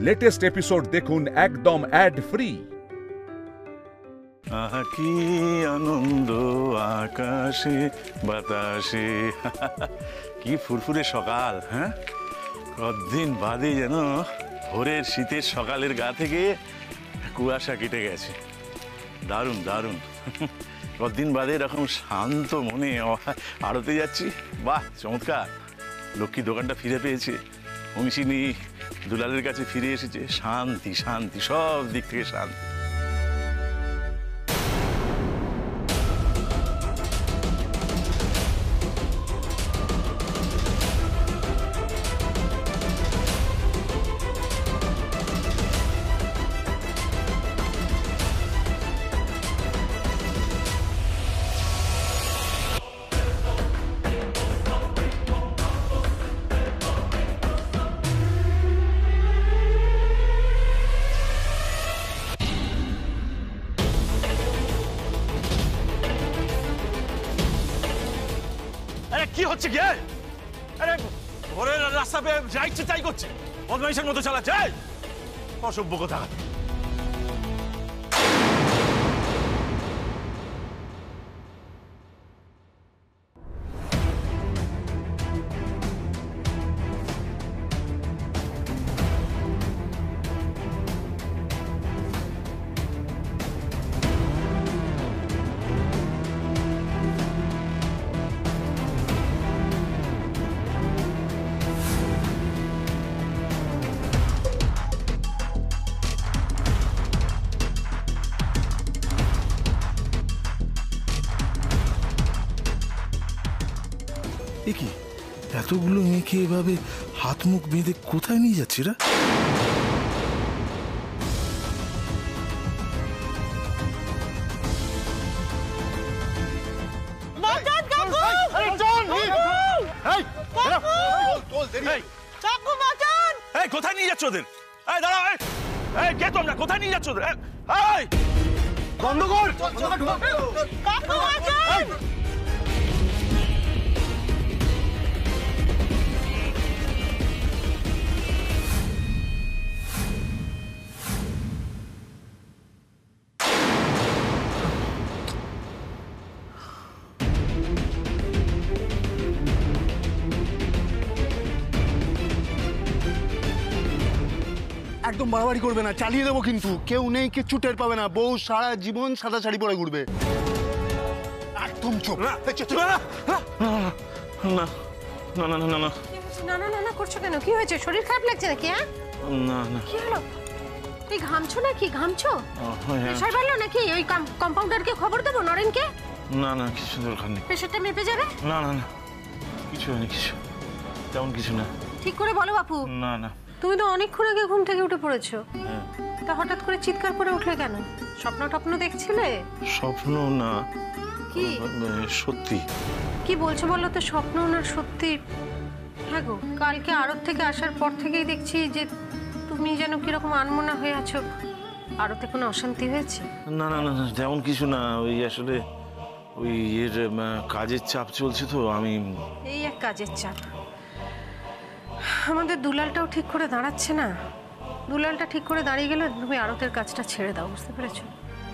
Latest episode দেখুন একদম add free. আহা কি আনন্দ আকাশে বাতাসে, কি ফুরফুরে সকাল। হ্যাঁ, কতদিন বাদে যেন ভোরের শীতের সকালের গা থেকে কুয়াশা কেটে গেছে। দারুণ দারুণ, কতদিন বাদে এরকম শান্ত মনে আড়তে যাচ্ছি। বাহ, চমৎকার। লক্ষ্মী দোকানটা ফিরে পেয়েছে, অংশিনী দুলালের কাছে ফিরে এসেছে। শান্তি শান্তি, সব দিক থেকে শান্তি। কি হচ্ছে কি? আরে ভোরের রাস্তা পেয়ে যা ইচ্ছে তাই করছে, বদমাইশের মতো চালাচ্ছে। অসভ্য কথা। কি এতগুলো মেয়েকে এভাবে হাত মুখ বেঁধে কোথায় নিয়ে যাচ্ছে রা? কোথায় নিয়ে যাচ্ছ ওদের? দাঁড়াও, কে তোমরা? কোথায় নিয়ে যাচ্ছ ওদের? বন্ধ কর। একদম বাড়াবাড়ি করবে না, চালিয়ে দেবো কিন্তু। কেউ নেই, কিচ্ছু টের পাবে না। বউ সারা জীবন সাদা শাড়ি পরে ঘুরবে। একদম চুপ। না না না না না না না না না না করছো কেন? কি হয়েছে? শরীর খারাপ লাগছে নাকি? হ্যাঁ, না না, কি হলো? এই ঘামছো নাকি? ঘামছো? প্রেশার বাড়লো নাকি? ওই কম্পাউন্ডারকে খবর দেবো, নরেনকে? না না, কিছু দরকার নেই। প্রেশারটা মেপে যাবে? না না না, কিছু হয়নি, কিছু তেমন কিছু না। ঠিক করে বলো বাপু। না না, তুমি তো অনেকক্ষণ আগে ঘুম থেকে উঠে পড়েছো। তা হঠাৎ করে চিৎকার করে উঠলে কেন? স্বপ্ন টপ্ন দেখছিলে? স্বপ্ন না, কি সত্যি। কি বলছো বলো তো? স্বপ্ন না সত্যি? হ্যাঁ গো, কালকে আড়ত থেকে আসার পর থেকেই দেখছি যে তুমি যেন কিরকম আনমনা হয়ে আছো। আড়তে কোনো অশান্তি হয়েছে? না না না, তেমন কিছু না। ওই আসলে ওই এর কাজের চাপ চলছে তো। আমি এই এক কাজের চাপ। আমাদের দুলালটাও ঠিক করে দাঁড়াচ্ছে না। দুলালটা ঠিক করে দাঁড়িয়ে গেলে তুমি আড়তের কাজটা ছেড়ে দাও, বুঝতে পেরেছো?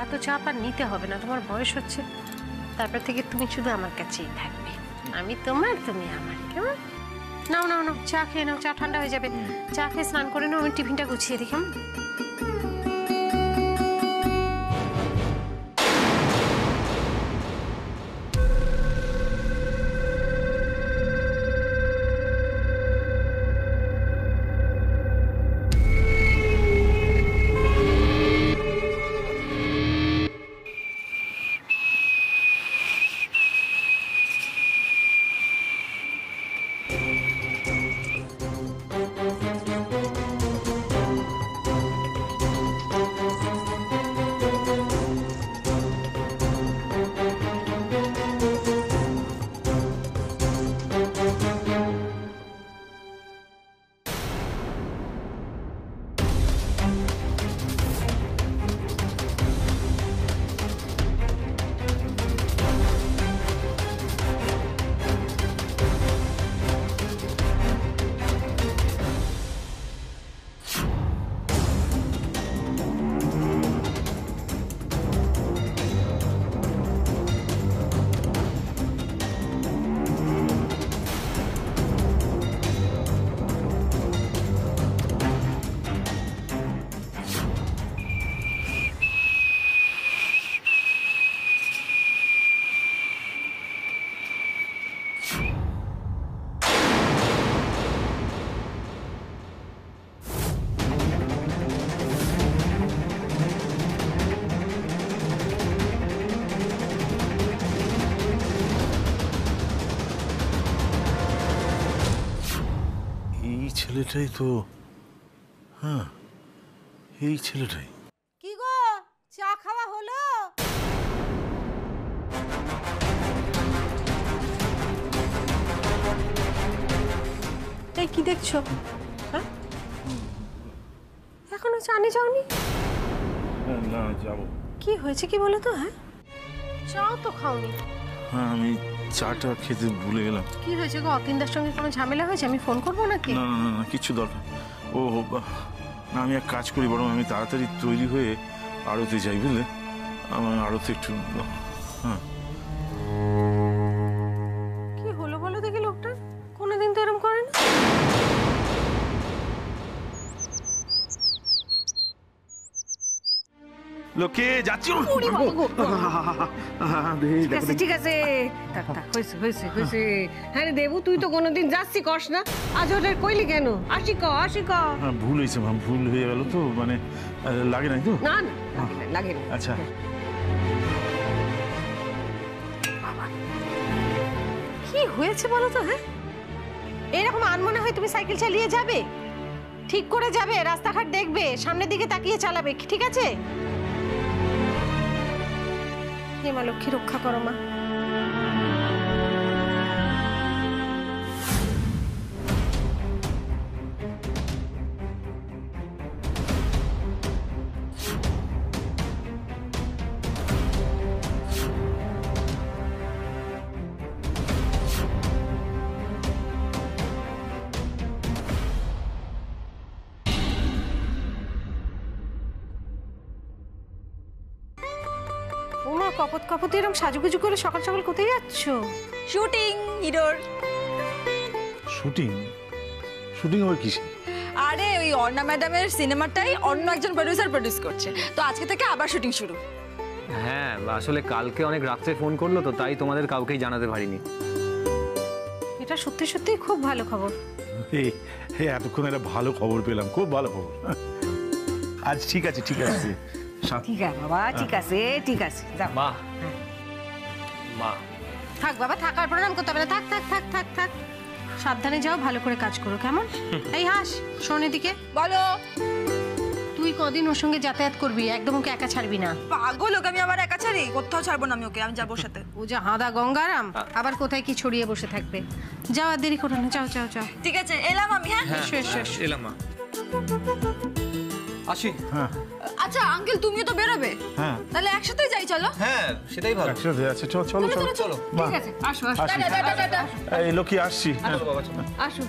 এত চাপ আর নিতে হবে না, তোমার বয়স হচ্ছে। তারপর থেকে তুমি শুধু আমার কাছেই থাকবে। আমি তোমার, তুমি আমার। কেমন? নাও নাও নাও, চা খেয়ে নাও। চা ঠান্ডা হয়ে যাবে। চা খেয়ে স্নান করে নাও, আমি টিফিনটা গুছিয়ে দিই। কেমন? ছেলেটাই তো, হ্যাঁ এই ছেলেটাই। কি গো, চা খাওয়া হলো? এই কি দেখছো? হ্যাঁ, এখনো চানি যাওনি? না যাবো। কি হয়েছে কি বলো তো? হ্যাঁ, চাও তো খাওনি। হ্যাঁ আমি চাটা খেতে ভুলে গেলাম। কি হয়েছে গো? অতীনদার সঙ্গে কোনো ঝামেলা হয়েছে? আমি ফোন করবো নাকি? না না না কিছু দরকার। ও না আমি এক কাজ করি, বরং আমি তাড়াতাড়ি তৈরি হয়ে আড়তে যাই, বুঝলে? আমার আড়তে একটু, হ্যাঁ। কি হলো বলো দেখি লোকটা? কোনোদিন তো এরকম করে না। লোকে যাচ্ছি। ঠিক আছে হয়েছে। হ্যাঁ রে দেবু, তুই তো কোনোদিন যাচ্ছি কস না, আজ ওদের কইলি কেন? আসি ক। ভুল হয়েছে মা, ভুল হয়ে গেল তো, মানে লাগে নাই তো? না লাগে না। আচ্ছা কি হয়েছে বলো তো? হ্যাঁ, এরকম আনমনে হয় তুমি সাইকেল চালিয়ে যাবে? ঠিক করে যাবে, রাস্তাঘাট দেখবে, সামনের দিকে তাকিয়ে চালাবে, ঠিক আছে? মা লক্ষ্মী রক্ষা করো মা। ওমা কপত এরকম সাজুগুজু করে সকাল সকাল কোথায় যাচ্ছ? শুটিং হিরোর। শুটিং আবার কিসে? আরে ওই অর্ণা ম্যাডামের সিনেমাটাই অন্য একজন প্রোডিউসার প্রডিউস করছে, তো আজকে থেকে আবার শুটিং শুরু। হ্যাঁ আসলে কালকে অনেক রাত্রে ফোন করলো তো, তাই তোমাদের কাউকেই জানাতে পারিনি। এটা সত্যি সত্যি খুব ভালো খবর। এই এতক্ষণ একটা ভালো খবর পেলাম, খুব ভালো খবর। আজ ঠিক আছে ঠিক আছে বাবা, ঠিক আছে যাও। মা থাক বাবা, থাকার প্রণাম করতে হবে না। থাক সাবধানে যাও, ভালো করে কাজ করো, কেমন? এই হাস, শোন এদিকে। বলো। তুই কদিন ওর সঙ্গে যাতায়াত করবি, একদম ওকে একা ছাড়বি না। পাগল, ওকে আমি আবার একা ছাড়ি? কোথাও ছাড়বো না আমি ওকে, আমি যাবো সাথে। ও যা হাদা গঙ্গারাম, আবার কোথায় কি ছড়িয়ে বসে থাকবে। যাও, আর দেরি করো না, যাও। ঠিক আছে, এলাম আমি। হ্যাঁ এসো। এলাম মা, আসি। হ্যাঁ আচ্ছা আঙ্কেল, তুমিও তো বেরোবে? হ্যাঁ তাহলে একসাথেই যাই, চলো। হ্যাঁ সেটাই ভালো। একসাথে আছে, চলো। ঠিক আছে, আসো টাটা। এই লোকি আসছি। আসো।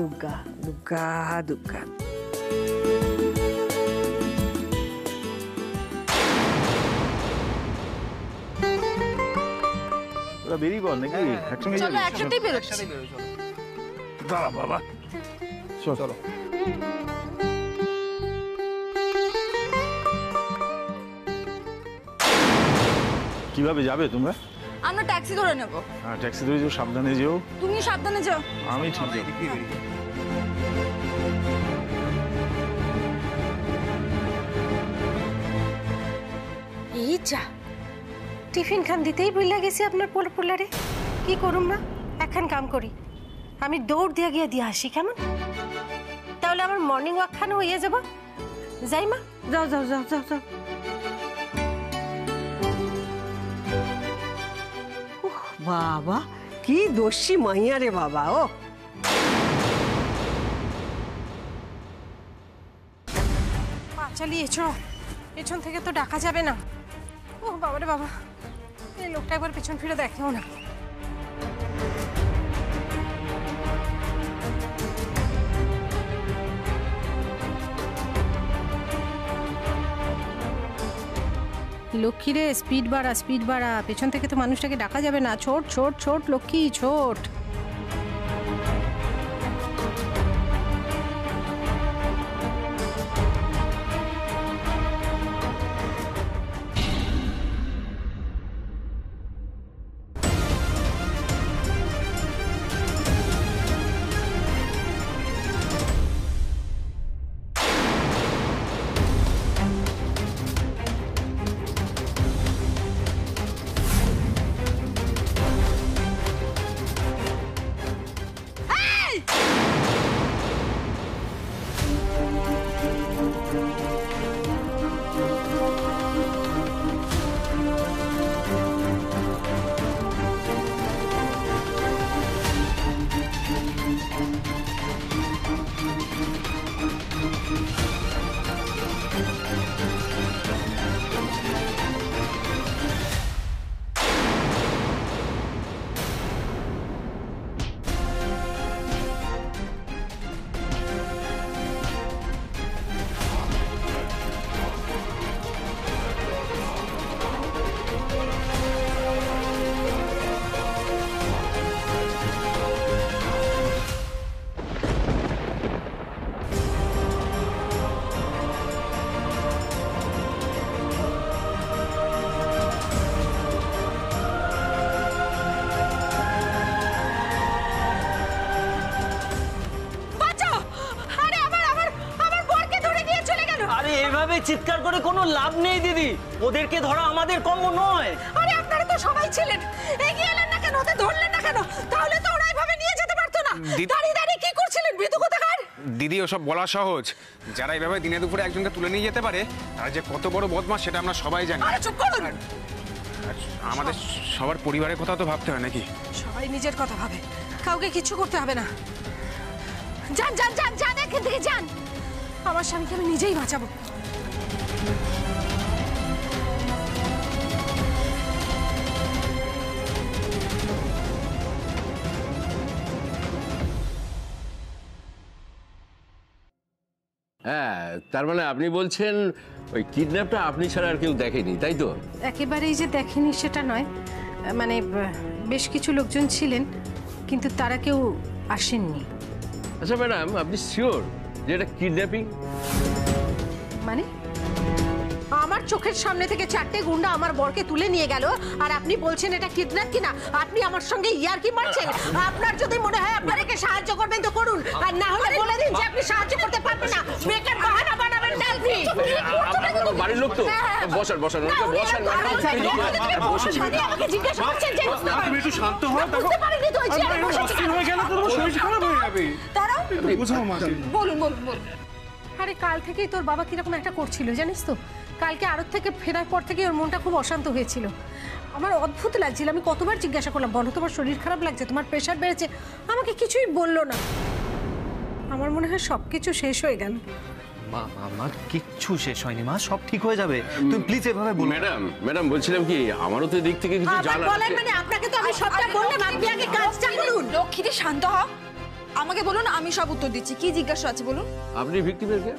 দুগ্গা। ওরা বেরিয়ে বল নাকি একসঙ্গে চলো যাবি? একসাথেই বেরোচ্ছি। দাঁড়া বাবা, চলো। কিভাবে যাবে তোমরা? আমরা ট্যাক্সি ধরে নেবো। হ্যাঁ ট্যাক্সি ধরে যাও, সাবধানে যেও। তুমি সাবধানে যাও। আমি ঠিক যাবো। এই যা, টিফিন খান দিতেই ভুলে গেছি আপনার পোলারে। কি করুম মা, একখান কাম করি, আমি দৌড় দিয়ে গিয়ে দিয়ে আসি, কেমন? তাহলে আমার মর্নিং ওয়াক খান হয়ে যাব। যাই মা, যাও। বাবা কি দোষী মাইয়া রে বাবা। ও পা চালিয়েছো, পেছন থেকে তো ডাকা যাবে না। ও বাবারে বাবা, এই লোকটা একবার পেছন ফিরে দেখেও না। লক্ষ্মী রে, স্পিড বাড়া, পেছন থেকে তো মানুষটাকে ডাকা যাবে না। ছোট লক্ষ্মী, ছোট। চিৎকার করে কোনো লাভ নেই দিদি, ওদেরকে ধরা আমাদের কর্ম নয়। আরে আপনারা তো সবাই ছিলেন, এগিয়ে এলেন না কেন, ওদের ধরলেন না কেন? তাহলে তো ওরা এইভাবে নিয়ে যেতে পারতো না। দাঁড়িয়ে দাঁড়িয়ে কি করছিলেন বিদু কোথাকার? দিদি ওসব বলা সহজ, যারা এইভাবে দিনে দুপুরে একজনকে তুলে নিয়ে যেতে পারে তারা যে কত বড় বদমাশ সেটা আমরা সবাই জানি। আরে চুপ করুন। আমাদের সবার পরিবারের কথা তো ভাবতে হয় নাকি? সবাই নিজের কথা ভাবে, কাউকে কিছু করতে হবে না। যান যান যান যান, এখান থেকে যান। আমার স্বামীকে আমি নিজেই বাঁচাবো। হ্যাঁ, তার মানে আপনি বলছেন ওই কিডন্যাপটা আপনি ছাড়া আর কেউ দেখেনি, তাই তো? একেবারেই যে দেখেনি সেটা নয়, মানে বেশ কিছু লোকজন ছিলেন, কিন্তু তারা কেউ আসেননি। আচ্ছা ম্যাডাম, আপনি শিওর যে এটা কিডন্যাপিং? মানে আমার চোখের সামনে থেকে 4টে গুন্ডা আমার বরকে তুলে নিয়ে গেল, আর আপনি বলছেন এটা কিডন্যাপ কিনা? আপনি আমার সঙ্গে ইয়ার্কি মারছেন? আপনার যদি মনে হয় আপনারা একে সাহায্য করবেন তো করুন, আর না হলে বলে দিন যে আপনি সাহায্য করতে পারবেন না। বেকার বাহানা বানাবেন না আপনি। আপনার বাড়ির লোক তো। বসেন বসেন বসেন ম্যাডাম, বসুন। আমাকে জিজ্ঞাসা করছেন যে তুমি একটু শান্ত হও। বুঝতে পারিনি তো এই যে আমি বসেছি কেন? হয়ে গেল তো তোমার শরীর খারাপ হয়ে যাবে। দাঁড়াও, বুঝাও মাকে। বলুন বলুন বলুন। আরে কাল থেকেই তোর বাবা কিরকম একটা করছিল জানিস তো? কালকে আড়ত থেকে ফেরার পর থেকে ওর মনটা খুব অশান্ত হয়েছিল। আমার অদ্ভুত লাগছিল, আমি কতবার জিজ্ঞাসা করলাম, বলো তোমার শরীর খারাপ লাগছে, তোমার প্রেশার বেড়েছে? আমাকে কিছুই বললো না। আমার মনে হয় সব কিছু শেষ হয়ে গেল। মা মা কিচ্ছু শেষ হয়নি মা, সব ঠিক হয়ে যাবে। তুমি প্লিজ এভাবে বলো। ম্যাডাম বলছিলাম কি, আমারও তো দিক থেকে কিছু জানা আছে। বলেন মানে আপনাকে তো আমি সবটা বললাম, আপনি আগে কাজটা করুন। লক্ষ্মীটি শান্ত হ, আমাকে বলুন, আমি সব উত্তর দিচ্ছি। কি জিজ্ঞাসা আছে বলুন। আপনি ভিক্টিমের কে?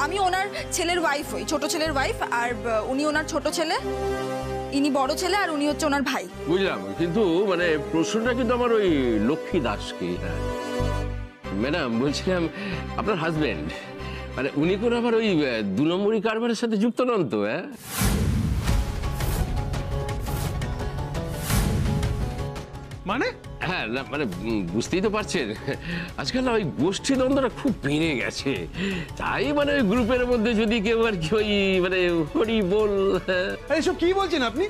আমি ওনার ছেলের ওয়াইফ হই, ছোট ছেলের ওয়াইফ, আর উনি ওনার ছোট ছেলে, ইনি বড় ছেলে, আর উনি হচ্ছে ওনার ভাই। বুঝলাম, কিন্তু মানে প্রশ্নটা কিন্তু আমার ওই লক্ষ্মী দাসকে। ম্যাডাম বলছিলাম আপনার হাজবেন্ড মানে উনি করে আবার ওই 2 নম্বরই কারবারের সাথে যুক্ত নন তো? হ্যাঁ মানে? হ্যাঁ না মানে বুঝতেই তো পারছেন, আজকাল না ওই গোষ্ঠী দ্বন্দ্বটা খুব বেড়ে গেছে। তাই মানে ওই গ্রুপের মধ্যে যদি কেউ আর কি ওই মানে হরি বল। এইসব কি বলছেন আপনি?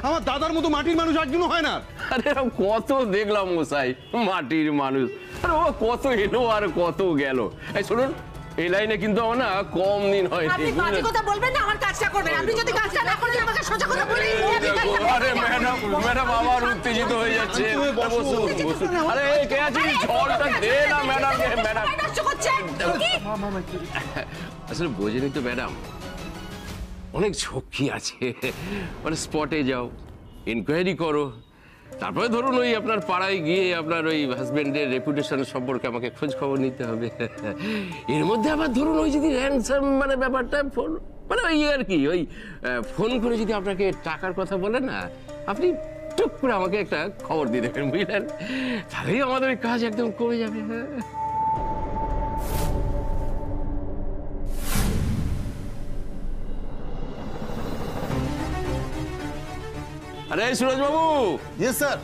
আমার দাদার মতো মাটির মানুষ একজনও হয় না। আরে কত দেখলাম মশাই মাটির মানুষ, আরে ও কত এলো আর কত গেল। এই শুনুন, এই লাইনে কিন্তু আমার না কম দিন হয়নি। আপনি বাজে কথা বলবেন না, আমার কাজটা করবেন। আপনি যদি কাজটা না করেন আমাকে সোজা কথা বলেন। আরে ম্যাডাম আবার উত্তেজিত হয়ে যাচ্ছে। বসুন বসুন। আরে কে আছে, জলটা দে না ম্যাডামকে। ম্যাডাম আসলে বোঝেনি তো ম্যাডাম, অনেক ঝক্কি আছে। মানে স্পটে যাও, ইনকোয়ারি করো, তারপরে ধরুন ওই আপনার পাড়ায় গিয়ে আপনার ওই হাজবেন্ডের রেপুটেশন সম্পর্কে আমাকে খোঁজ খবর নিতে হবে। এর মধ্যে আবার ধরুন ওই যদি র্যানসাম মানে ব্যাপারটা ফোন মানে ওই আর কি ওই ফোন করে যদি আপনাকে টাকার কথা বলে না, আপনি টুক করে আমাকে একটা খবর দিয়ে দেবেন, বুঝলেন? তাহলেই আমাদের ওই কাজ একদম কমে যাবে। হ্যাঁ আরে সুরজ বাবু। Yes sir.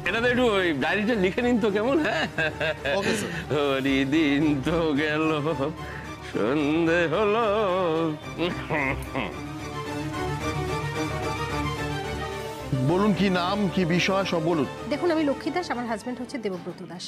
এটাতে একটু ওই ডায়েরিটা লিখে নিন তো, কেমন? হ্যাঁ ওকে স্যার। হরি দিন তো গেল, সন্ধে হলো। বলুন কি নাম, কি বিষয়, সব বলুন। দেখুন, আমি লক্ষ্মী দাস, আমার হাজবেন্ড হচ্ছে দেবব্রত দাস।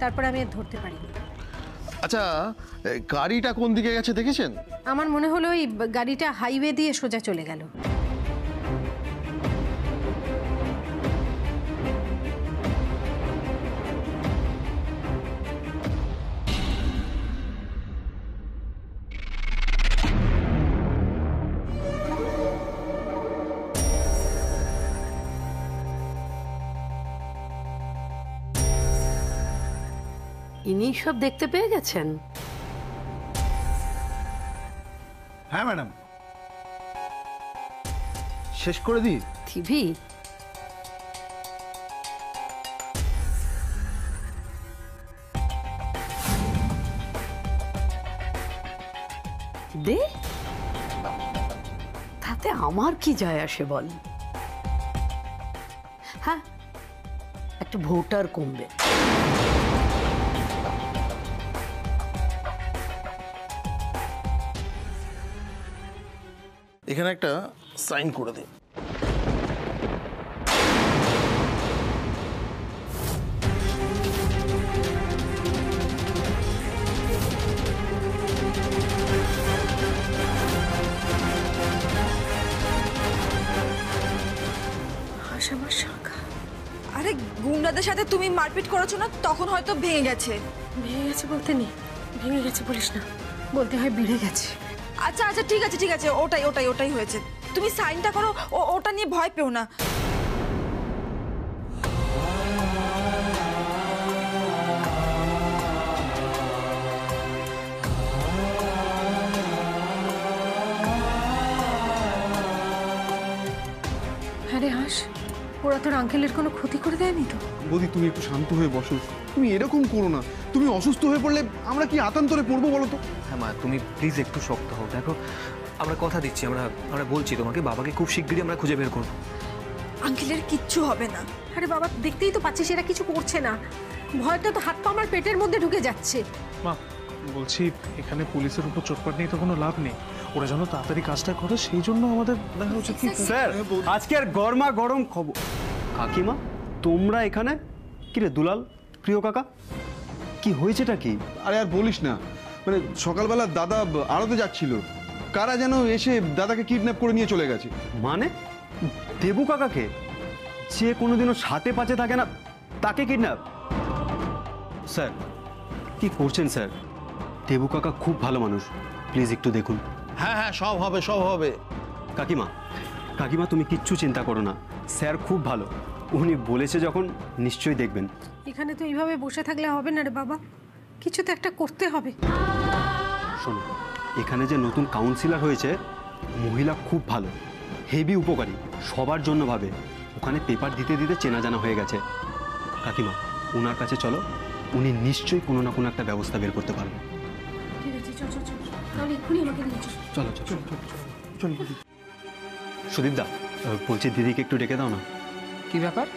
তারপর আমি আর ধরতে পারিনি। আচ্ছা, গাড়িটা কোন দিকে গেছে দেখেছেন? আমার মনে হলো ওই গাড়িটা হাইওয়ে দিয়ে সোজা চলে গেল। ইনি সব দেখতে পেয়ে গেছেন? হ্যাঁ ম্যাডাম, শেষ করে দিই। থিভি দে, তাতে আমার কি যায় আসে বল? হ্যাঁ, একটা ভোটার কমবে। এখানে একটা সাইন করে দিই। আমার শাখা আরে গুন্ডাদের সাথে তুমি মারপিট করেছো না, তখন হয়তো ভেঙে গেছে। ভেঙে গেছে বলতে নেই, ভেঙে গেছে বলিস না, বলতে হয় বেড়ে গেছে। আচ্ছা আচ্ছা ঠিক আছে ঠিক আছে, ওটাই ওটাই ওটাই হয়েছে। তুমি সাইনটা করো, ওটা নিয়ে ভয় পেও না। হ্যাঁ রে হাস, ওরা তোর আঙ্কেলের কোনো ক্ষতি করে দেয়নি তো? বৌদি তুমি একটু শান্ত হয়ে বসো, তুমি এরকম করো না। তুমি অসুস্থ হয়ে পড়লে আমরা কি আতান্তরে পড়বো বলো তো? হ্যাঁ মা, তুমি প্লিজ একটু শক্ত হও। দেখো, আমরা কথা দিচ্ছি, আমরা বলছি তোমাকে, বাবাকে খুব শিগগিরই আমরা খুঁজে বের করবো। আঙ্কেলের কিচ্ছু হবে না। আরে বাবা, দেখতেই তো পাচ্ছিস এরা কিছু করছে না। ভয়টা তো হাত পা আমার পেটের মধ্যে ঢুকে যাচ্ছে। মা বলছি, এখানে পুলিশের উপর চোটপাট নিয়ে তো কোনো লাভ নেই, ওরা যেন তাড়াতাড়ি কাজটা করে, সেই জন্য আমাদের দেখা উচিত। কি স্যার, আজকে আর গরমা গরম খবর। কাকিমা, তোমরা এখানে? কি রে দুলাল, প্রিয় কাকা, কি হয়েছেটা কি? আরে আর বলিস না, মানে সকালবেলা দাদা আড়তে যাচ্ছিল, কারা যেন এসে দাদাকে কিডন্যাপ করে নিয়ে চলে গেছে। মানে দেবু কাকাকে, যে কোনোদিনও সাথে পাচে থাকে না, তাকে কিডন্যাপ? স্যার কি করছেন স্যার? দেবু কাকা খুব ভালো মানুষ, প্লিজ একটু দেখুন। হ্যাঁ হ্যাঁ, সব হবে সব হবে। কাকিমা, কাকিমা তুমি কিচ্ছু চিন্তা করো না, স্যার খুব ভালো, উনি বলেছে যখন নিশ্চয়ই দেখবেন। এখানে তো এইভাবে বসে থাকলে হবে না রে বাবা, কিছু তো একটা করতে হবে। শোনো, এখানে যে নতুন কাউন্সিলর হয়েছে, মহিলা খুব ভালো, হেভি উপকারী, সবার জন্য ভাবে। ওখানে পেপার দিতে দিতে চেনা জানা হয়ে গেছে। কাকিমা, ওনার কাছে চলো, উনি নিশ্চয়ই কোনো না কোনো একটা ব্যবস্থা বের করতে পারবেন। ঠিক আছে, চল চল চল, তাহলে এক্ষুনি আমাকে নিয়ে চল। চলো চলো চলো। সুদীপ দা, বলছি দিদিকে একটু ডেকে দাও না। কি ব্যাপার,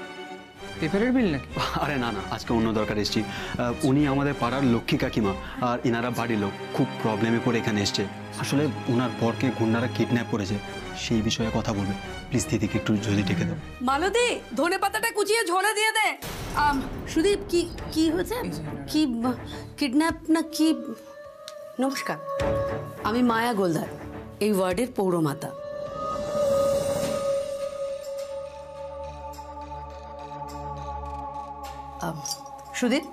পেপারের বিল নাকি? আরে না না, আজকে অন্য দরকার এসেছি। উনি আমাদের পাড়ার লক্ষ্মী কাকিমা, আর ইনারা বাড়ির লোক, খুব প্রবলেমে পড়ে এখানে এসছে। আসলে ওনার বরকে গুন্ডারা কিডন্যাপ করেছে, সেই বিষয়ে কথা বলবে। প্লিজ দিদিকে একটু যদি ডেকে দাও। মালতী, ধনে পাতাটা কুচিয়ে ঝোলে দিয়ে দে। সুদীপ, কি কি হয়েছে? কি কিডন্যাপ না কি? নমস্কার, আমি মায়া গোলদার, এই ওয়ার্ডের পৌরমাতা। সুদীপ,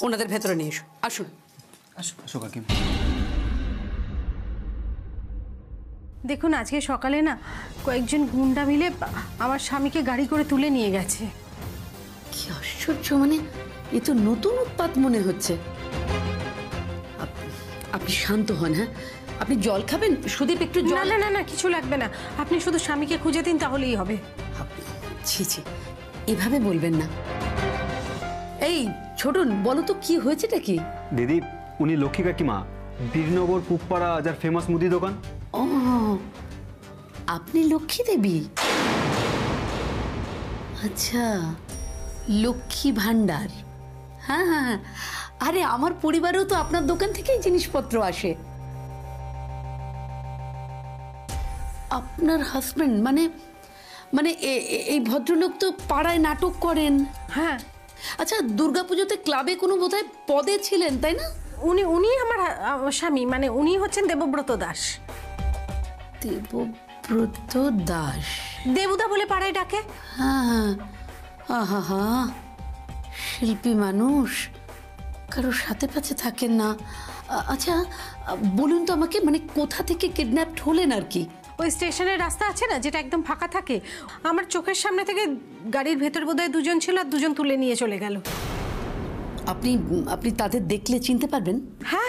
ওনাদের ভেতরে নিয়ে এসো। আসুন আসো কাকিমা। দেখুন, আজকে সকালে না কয়েকজন গুন্ডা মিলে আমার স্বামীকে গাড়ি করে তুলে নিয়ে গেছে। কি আশ্চর্য, মানে এ তো নতুন উৎপাত মনে হচ্ছে। আপনি শান্ত হন। হ্যাঁ, আপনি জল খাবেন? সুদীপ একটু জল। না না না, কিছু লাগবে না, আপনি শুধু স্বামীকে খুঁজে দিন, তাহলেই হবে। ছি ছি, এভাবে বলবেন না। এই ছোটন, বলো তো কি হয়েছেটা কি? দিদি, উনি লক্ষ্মী কাকিমা, বীরনগর পুকপাড়া যার ফেমাস মুদি দোকান। ও, আপনি লক্ষ্মী দেবী? আচ্ছা, লক্ষ্মী ভান্ডার। হ্যাঁ হ্যাঁ, আরে আমার পরিবারেও তো আপনার দোকান থেকেই জিনিসপত্র আসে। আপনার হাজবেন্ড মানে মানে এই ভদ্রলোক তো পাড়ায় নাটক করেন। হ্যাঁ। আচ্ছা, দুর্গাপুজোতে ক্লাবে কোনো বোধহয় পদে ছিলেন, তাই না? উনি আমার স্বামী, মানে উনি হচ্ছেন দেবব্রত দাস। দেবব্রত দাস? দেবুদা বলে পাড়ায় ডাকে। হ্যাঁ, আহা হা, শিল্পী মানুষ, কারো সাথে পাশে থাকেন না। আচ্ছা বলুন তো আমাকে, মানে কোথা থেকে কিডন্যাপড হলেন আর কি? ওই স্টেশনের রাস্তা আছে না, যেটা একদম ফাঁকা থাকে, আমার চোখের সামনে থেকে গাড়ির ভেতর বোধহয় দুজন ছিল, আর দুজন তুলে নিয়ে চলে গেল। আপনি আপনি তাদের দেখলে চিনতে পারবেন? হ্যাঁ